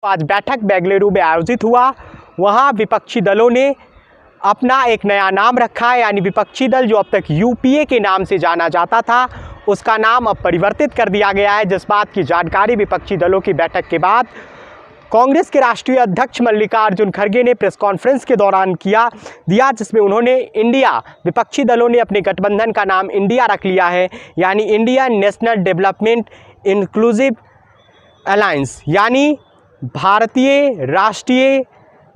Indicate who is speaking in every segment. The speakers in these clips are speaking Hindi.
Speaker 1: आज बैठक बेंगलुरु में आयोजित हुआ। वहां विपक्षी दलों ने अपना एक नया नाम रखा है, यानी विपक्षी दल जो अब तक यूपीए के नाम से जाना जाता था उसका नाम अब परिवर्तित कर दिया गया है। जिस बात की जानकारी विपक्षी दलों की बैठक के बाद कांग्रेस के राष्ट्रीय अध्यक्ष मल्लिकार्जुन खड़गे ने प्रेस कॉन्फ्रेंस के दौरान दिया, जिसमें उन्होंने विपक्षी दलों ने अपने गठबंधन का नाम इंडिया रख लिया है, यानी Indian national development inclusive alliance, यानी भारतीय राष्ट्रीय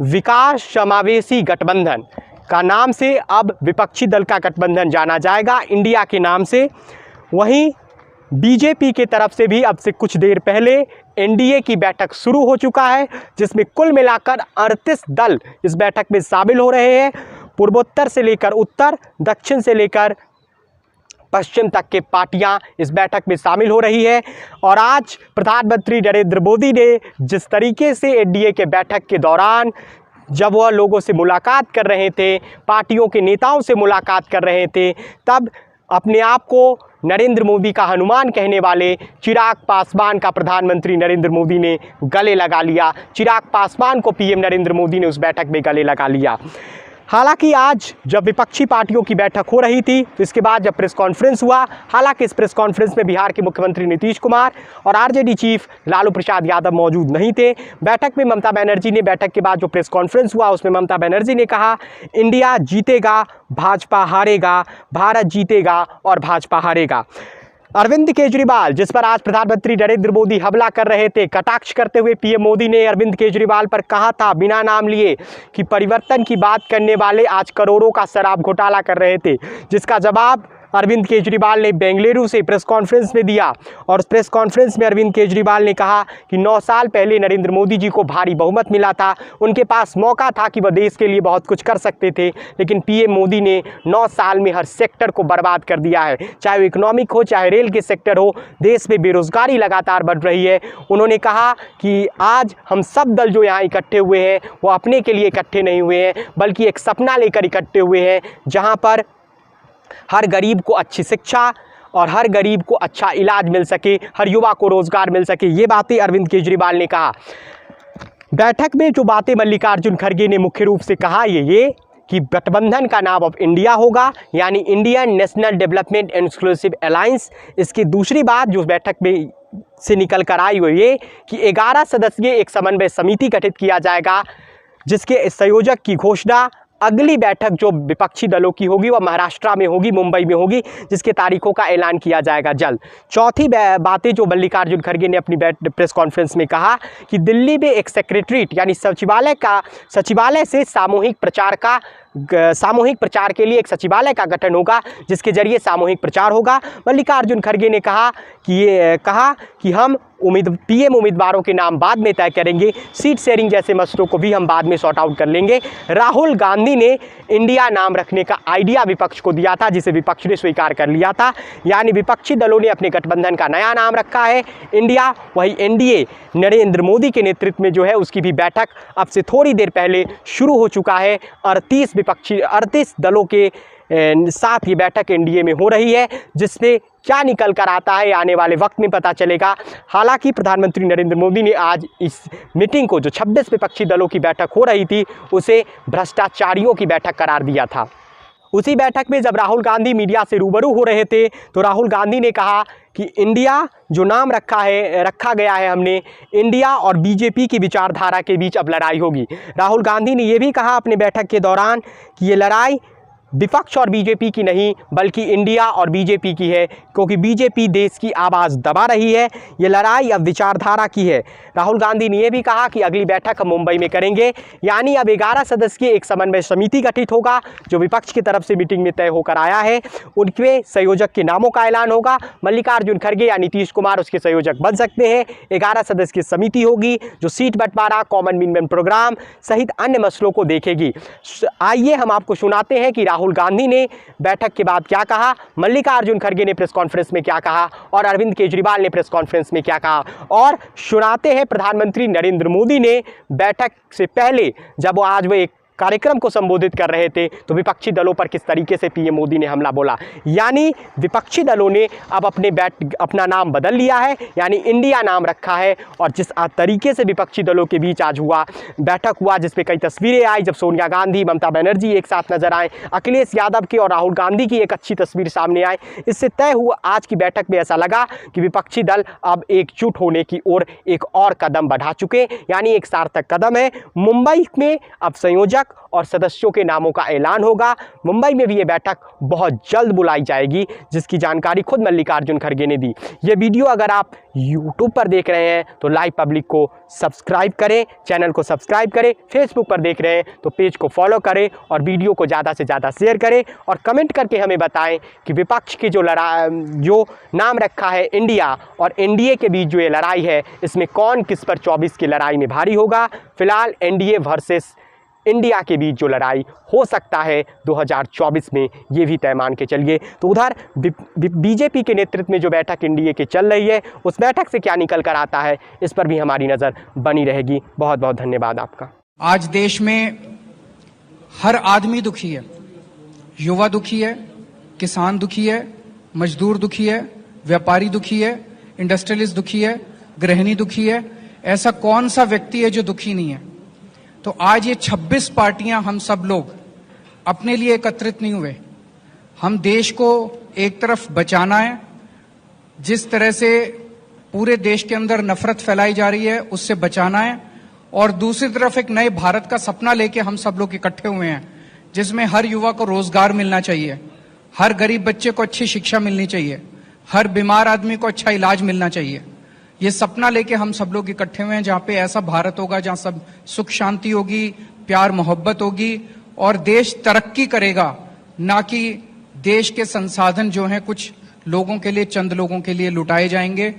Speaker 1: विकास समावेशी गठबंधन का नाम से अब विपक्षी दल का गठबंधन जाना जाएगा इंडिया के नाम से। वहीं बीजेपी की तरफ से भी अब से कुछ देर पहले एनडीए की बैठक शुरू हो चुका है, जिसमें कुल मिलाकर 38 दल इस बैठक में शामिल हो रहे हैं। पूर्वोत्तर से लेकर उत्तर, दक्षिण से लेकर पश्चिम तक के पार्टियां इस बैठक में शामिल हो रही है। और आज प्रधानमंत्री नरेंद्र मोदी ने जिस तरीके से एनडीए के बैठक के दौरान जब वह लोगों से मुलाकात कर रहे थे, पार्टियों के नेताओं से मुलाकात कर रहे थे, तब अपने आप को नरेंद्र मोदी का हनुमान कहने वाले चिराग पासवान का प्रधानमंत्री नरेंद्र मोदी ने गले लगा लिया। चिराग पासवान को पीएम नरेंद्र मोदी ने उस बैठक में गले लगा लिया। हालांकि आज जब विपक्षी पार्टियों की बैठक हो रही थी तो इसके बाद जब प्रेस कॉन्फ्रेंस हुआ, हालांकि इस प्रेस कॉन्फ्रेंस में बिहार के मुख्यमंत्री नीतीश कुमार और आरजेडी चीफ लालू प्रसाद यादव मौजूद नहीं थे। बैठक में ममता बनर्जी ने, बैठक के बाद जो प्रेस कॉन्फ्रेंस हुआ उसमें ममता बनर्जी ने कहा, इंडिया जीतेगा, भाजपा हारेगा, भारत जीतेगा और भाजपा हारेगा। अरविंद केजरीवाल, जिस पर आज प्रधानमंत्री नरेंद्र मोदी हमला कर रहे थे, कटाक्ष करते हुए पीएम मोदी ने अरविंद केजरीवाल पर कहा था बिना नाम लिए कि परिवर्तन की बात करने वाले आज करोड़ों का शराब घोटाला कर रहे थे, जिसका जवाब अरविंद केजरीवाल ने बेंगलुरु से प्रेस कॉन्फ्रेंस में दिया। और उस प्रेस कॉन्फ्रेंस में अरविंद केजरीवाल ने कहा कि 9 साल पहले नरेंद्र मोदी जी को भारी बहुमत मिला था, उनके पास मौका था कि वह देश के लिए बहुत कुछ कर सकते थे, लेकिन पीएम मोदी ने 9 साल में हर सेक्टर को बर्बाद कर दिया है, चाहे वो इकोनॉमिक हो, चाहे रेल के सेक्टर हो। देश में बेरोजगारी लगातार बढ़ रही है। उन्होंने कहा कि आज हम सब दल जो यहाँ इकट्ठे हुए हैं वो अपने के लिए इकट्ठे नहीं हुए हैं, बल्कि एक सपना लेकर इकट्ठे हुए हैं, जहाँ पर हर गरीब को अच्छी शिक्षा और हर गरीब को अच्छा इलाज मिल सके, हर युवा को रोजगार मिल सके। ये बातें अरविंद केजरीवाल ने कहा। बैठक में जो बातें मल्लिकार्जुन खड़गे ने मुख्य रूप से कहा ये कि गठबंधन का नाम अब इंडिया होगा, यानी Indian national development inclusive alliance. इसकी दूसरी बात जो बैठक में से निकल कर आई वो ये कि 11 सदस्यीय एक समन्वय समिति गठित किया जाएगा, जिसके संयोजक की घोषणा अगली बैठक जो विपक्षी दलों की होगी वह महाराष्ट्र में होगी, मुंबई में होगी, जिसके तारीखों का ऐलान किया जाएगा जल्द। चौथी बातें जो मल्लिकार्जुन खड़गे ने अपनी प्रेस कॉन्फ्रेंस में कहा कि दिल्ली में एक सेक्रेटरीट यानी सचिवालय से सामूहिक प्रचार के लिए एक सचिवालय का गठन होगा, जिसके जरिए सामूहिक प्रचार होगा। मल्लिकार्जुन खड़गे ने कहा कि हम पीएम उम्मीदवारों के नाम बाद में तय करेंगे, सीट शेयरिंग जैसे मसलों को भी हम बाद में सॉर्ट आउट कर लेंगे। राहुल गांधी ने इंडिया नाम रखने का आइडिया विपक्ष को दिया था, जिसे विपक्ष ने स्वीकार कर लिया था, यानी विपक्षी दलों ने अपने गठबंधन का नया नाम रखा है इंडिया। वही एनडीए नरेंद्र मोदी के नेतृत्व में जो है उसकी भी बैठक अब से थोड़ी देर पहले शुरू हो चुका है। 38 दलों के साथ ये बैठक एनडीए में हो रही है, जिससे क्या निकल कर आता है आने वाले वक्त में पता चलेगा। हालांकि प्रधानमंत्री नरेंद्र मोदी ने आज इस मीटिंग को, जो 26 विपक्षी दलों की बैठक हो रही थी, उसे भ्रष्टाचारियों की बैठक करार दिया था। उसी बैठक में जब राहुल गांधी मीडिया से रूबरू हो रहे थे तो राहुल गांधी ने कहा कि इंडिया जो नाम रखा गया है हमने, इंडिया और बीजेपी की विचारधारा के बीच अब लड़ाई होगी। राहुल गांधी ने यह भी कहा अपने बैठक के दौरान कि ये लड़ाई विपक्ष और बीजेपी की नहीं बल्कि इंडिया और बीजेपी की है, क्योंकि बीजेपी देश की आवाज़ दबा रही है। ये लड़ाई अब विचारधारा की है। राहुल गांधी ने यह भी कहा कि अगली बैठक हम मुंबई में करेंगे, यानी अब 11 सदस्यीय एक समन्वय समिति गठित होगा, जो विपक्ष की तरफ से मीटिंग में तय होकर आया है। उनके संयोजक के नामों का ऐलान होगा। मल्लिकार्जुन खड़गे या नीतीश कुमार उसके संयोजक बन सकते हैं। 11 सदस्य की समिति होगी जो सीट बंटवारा, कॉमन मिनिमम प्रोग्राम सहित अन्य मसलों को देखेगी। आइए हम आपको सुनाते हैं कि राहुल गांधी ने बैठक के बाद क्या कहा, मल्लिकार्जुन खड़गे ने प्रेस कॉन्फ्रेंस में क्या कहा और अरविंद केजरीवाल ने प्रेस कॉन्फ्रेंस में क्या कहा, और सुनाते हैं प्रधानमंत्री नरेंद्र मोदी ने बैठक से पहले जब आज वो एक कार्यक्रम को संबोधित कर रहे थे तो विपक्षी दलों पर किस तरीके से पीएम मोदी ने हमला बोला। यानी विपक्षी दलों ने अब अपना नाम बदल लिया है, यानी इंडिया नाम रखा है। और जिस तरीके से विपक्षी दलों के बीच आज बैठक हुआ, जिसपे कई तस्वीरें आई, जब सोनिया गांधी, ममता बनर्जी एक साथ नजर आए, अखिलेश यादव की और राहुल गांधी की एक अच्छी तस्वीर सामने आई, इससे तय हुआ आज की बैठक में ऐसा लगा कि विपक्षी दल अब एकजुट होने की ओर एक और कदम बढ़ा चुके, यानी एक सार्थक कदम है। मुंबई में अब संयोजक और सदस्यों के नामों का ऐलान होगा। मुंबई में भी ये बैठक बहुत जल्द बुलाई जाएगी, जिसकी जानकारी खुद मल्लिकार्जुन खड़गे ने दी। ये वीडियो अगर आप YouTube पर देख रहे हैं तो लाइव पब्लिक को सब्सक्राइब करें, चैनल को सब्सक्राइब करें। फेसबुक पर देख रहे हैं तो पेज को फॉलो करें और वीडियो को ज़्यादा से ज़्यादा शेयर करें और कमेंट करके हमें बताएं कि विपक्ष की जो नाम रखा है इंडिया और एनडीए के बीच जो ये लड़ाई है, इसमें कौन किस पर 24 की लड़ाई में भारी होगा। फिलहाल एनडीए वर्सेस इंडिया के बीच जो लड़ाई हो सकता है 2024 में, ये भी तय मान के चलिए। तो उधर बीजेपी के नेतृत्व में जो बैठक एनडीए के चल रही है, उस बैठक से क्या निकल कर आता है, इस पर भी हमारी नज़र बनी रहेगी। बहुत बहुत धन्यवाद आपका।
Speaker 2: आज देश में हर आदमी दुखी है, युवा दुखी है, किसान दुखी है, मजदूर दुखी है, व्यापारी दुखी है, इंडस्ट्रियलिस्ट दुखी है, गृहिणी दुखी है। ऐसा कौन सा व्यक्ति है जो दुखी नहीं है? तो आज ये 26 पार्टियां, हम सब लोग अपने लिए एकत्रित नहीं हुए। हम देश को एक तरफ बचाना है, जिस तरह से पूरे देश के अंदर नफरत फैलाई जा रही है उससे बचाना है, और दूसरी तरफ एक नए भारत का सपना लेके हम सब लोग इकट्ठे हुए हैं, जिसमें हर युवा को रोजगार मिलना चाहिए, हर गरीब बच्चे को अच्छी शिक्षा मिलनी चाहिए, हर बीमार आदमी को अच्छा इलाज मिलना चाहिए। ये सपना लेके हम सब लोग इकट्ठे हुए हैं, जहां पे ऐसा भारत होगा जहां सब सुख शांति होगी, प्यार मोहब्बत होगी और देश तरक्की करेगा, ना कि देश के संसाधन जो हैं कुछ लोगों के लिए, चंद लोगों के लिए लुटाए जाएंगे।